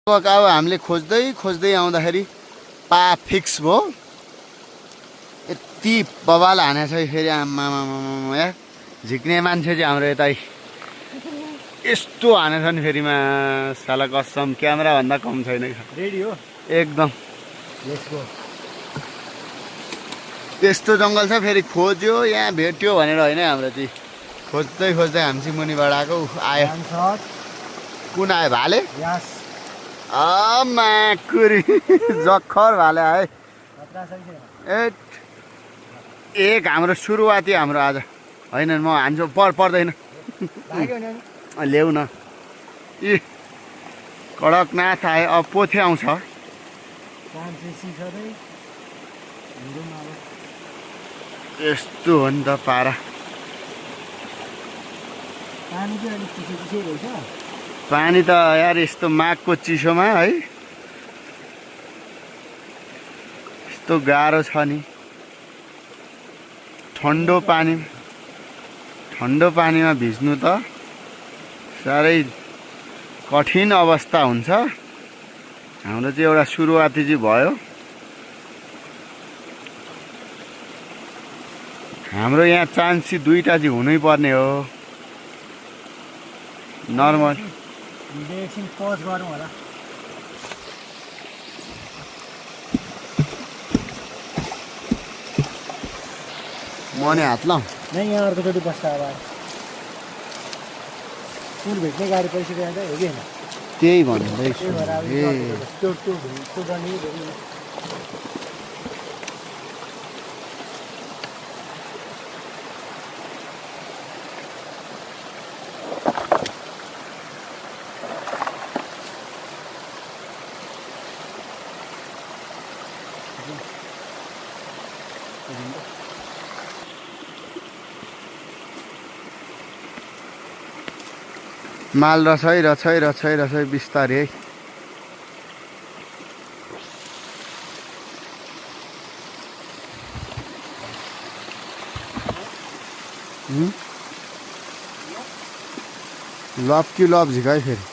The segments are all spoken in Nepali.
अब हामीले खोज्दै खोज्दै आउँदाखेरि पा फिक्स भयो। यति बबाल हानेछ फेरि आमामा यार झिक्ने मान्छे चाहिँ हाम्रो यतै यस्तो हानेछ नि फेरिमा साला कसम क्यामेरा भन्दा कम छैन। रेडी हो एकदम लेट्स गो। त्यस्तो जङ्गल छ फेरि खोज्यो यहाँ भेट्यो भनेर होइन हाम्रो चाहिँ खोज्दै खोज्दै हामी चाहिँ मुनिबाट आएको आयो। कुन आयो भाले माकुरी जखर भाले आयो। एक हाम्रो सुरुवाती हाम्रो आज होइन म हान्छु पर्दैन ल्याउ न। इ कडकनाथ आयो अब पोथे आउँछ। यस्तो हो नि त पारा। पानी त यार यस्तो माघको चिसोमा है यस्तो गाह्रो छ नि। ठन्डो पानीमा भिज्नु त साह्रै कठिन अवस्था हुन्छ। हाम्रो चाहिँ एउटा सुरुवाती चाहिँ भयो। हाम्रो यहाँ चान्स चाहिँ दुईटा चाहिँ हुनै पर्ने हो नर्मल। पज गरौँ होला। म नि हात लाउँ नै यहाँ अर्कोचोटि बस्छ अब पुल भेट्ने गाडी परिसक्यो हो कि होइन त्यही भन्दैछु। त्यो भएर अब ए त्यो गर्ने माल रछै बिस्तारै है। लप कि लप झिकाइ फेरि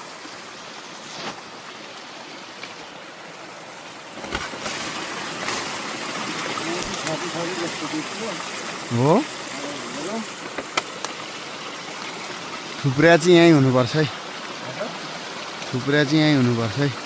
हो। थुप्रा चाहिँ यहीँ हुनुपर्छ है। थुप्रा चाहिँ यहीँ हुनुपर्छ है।